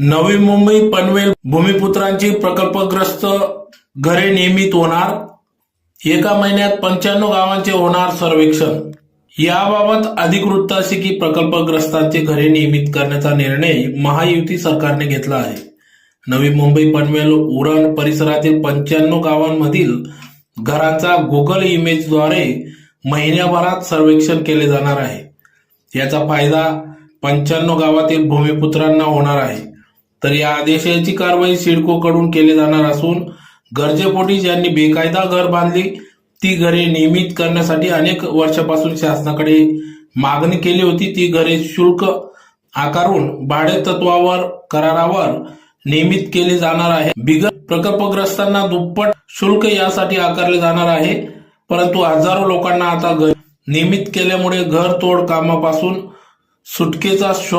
नवी मुंबई पनवेल भूमिपुत्रांची प्रकल्पग्रस्त घरे नियमित होणार. एका महिन्यात 95 गावांचे होणार सर्वेक्षण. याबाबत अधिक वृत्त असे की प्रकल्पग्रस्तांचे घरे नियमित करण्याचा निर्णय महायुती सरकारने घेतला आहे. नवी मुंबई पनवेल उरण परिसरातील 95 गावांमधील घरांचा गुगल इमेजद्वारे महिन्याभरात सर्वेक्षण केले जाणार आहे. याचा फायदा 95 गावातील भूमिपुत्रांना होणार आहे. तर या आदेशाची कारवाई सिडकोकडून केली जाणार असून गरजेपोटी ज्यांनी बेकायदा घर बांधली ती घरे नियमित करण्यासाठी अनेक वर्षापासून शासनाकडे मागणी केली होती. ती घरे शुल्क आकारून भाडे तत्वावर करारावर नियमित केली जाणार आहे. बिगर प्रकल्पग्रस्तांना दुप्पट शुल्क यासाठी आकारले जाणार आहे. परंतु हजारो लोकांना आता घर नियमित केल्यामुळे घर तोड कामापासून सुटकेचा